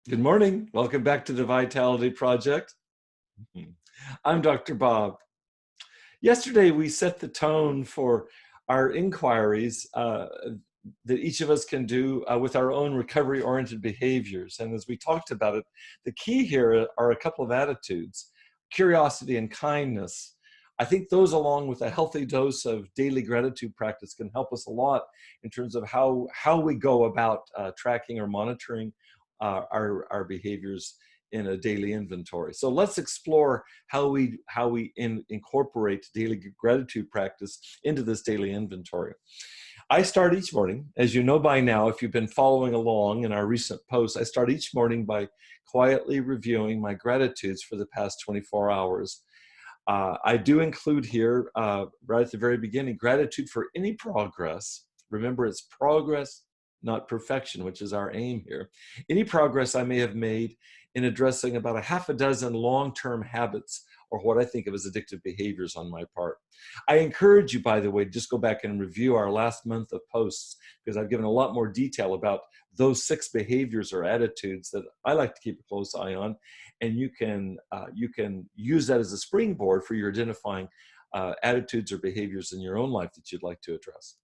Good morning. Welcome back to the Vitality Project. I'm Dr. Bob. Yesterday, we set the tone for our inquiries that each of us can do with our own recovery-oriented behaviors. And as we talked about it, the key here are a couple of attitudes: curiosity and kindness. I think those, along with a healthy dose of daily gratitude practice, can help us a lot in terms of how we go about tracking or monitoring our behaviors in a daily inventory. So let's explore how we incorporate daily gratitude practice into this daily inventory. I start each morning, as you know by now, if you've been following along in our recent posts, I start each morning by quietly reviewing my gratitudes for the past 24 hours. I do include here, right at the very beginning, gratitude for any progress. Remember, it's progress, not perfection, which is our aim here. Any progress I may have made in addressing about a half a dozen long-term habits, or what I think of as addictive behaviors on my part. I encourage you, by the way, to just go back and review our last month of posts, because I've given a lot more detail about those 6 behaviors or attitudes that I like to keep a close eye on, and you can use that as a springboard for your identifying attitudes or behaviors in your own life that you'd like to address.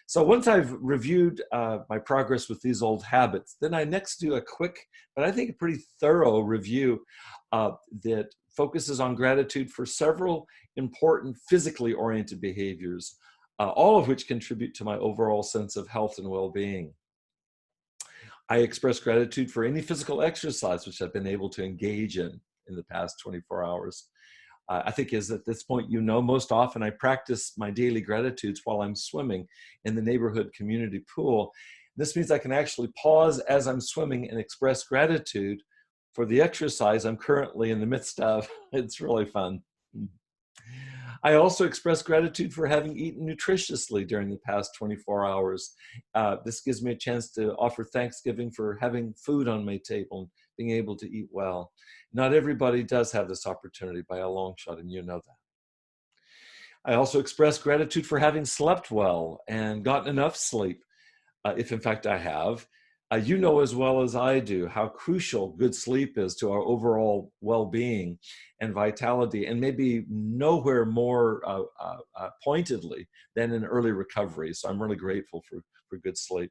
So once I've reviewed my progress with these old habits, then I next do a quick, but I think a pretty thorough review that focuses on gratitude for several important physically oriented behaviors, all of which contribute to my overall sense of health and well-being. I express gratitude for any physical exercise which I've been able to engage in the past 24 hours. I think is at this point, most often I practice my daily gratitudes while I'm swimming in the neighborhood community pool. This means I can actually pause as I'm swimming and express gratitude for the exercise I'm currently in the midst of. It's really fun. I also express gratitude for having eaten nutritiously during the past 24 hours. This gives me a chance to offer thanksgiving for having food on my table and being able to eat well. Not everybody does have this opportunity by a long shot, and you know that. I also express gratitude for having slept well and gotten enough sleep, if in fact I have. You know as well as I do how crucial good sleep is to our overall well-being and vitality, and maybe nowhere more pointedly than in early recovery. So I'm really grateful for good sleep.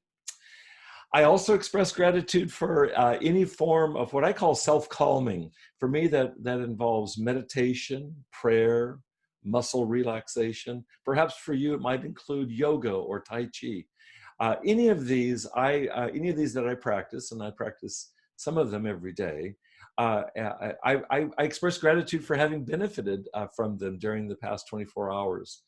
I also express gratitude for any form of what I call self-calming. For me, that involves meditation, prayer, muscle relaxation. Perhaps for you, it might include yoga or Tai Chi. Any of these that I practice, and I practice some of them every day, I express gratitude for having benefited from them during the past 24 hours.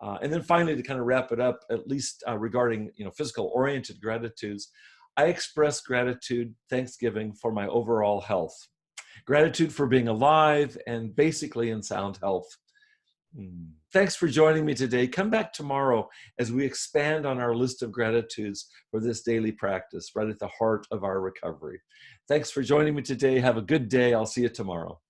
And then finally, to kind of wrap it up, at least regarding physical-oriented gratitudes, I express gratitude, thanksgiving for my overall health. Gratitude for being alive and basically in sound health. Thanks for joining me today. Come back tomorrow as we expand on our list of gratitudes for this daily practice right at the heart of our recovery. Thanks for joining me today. Have a good day. I'll see you tomorrow.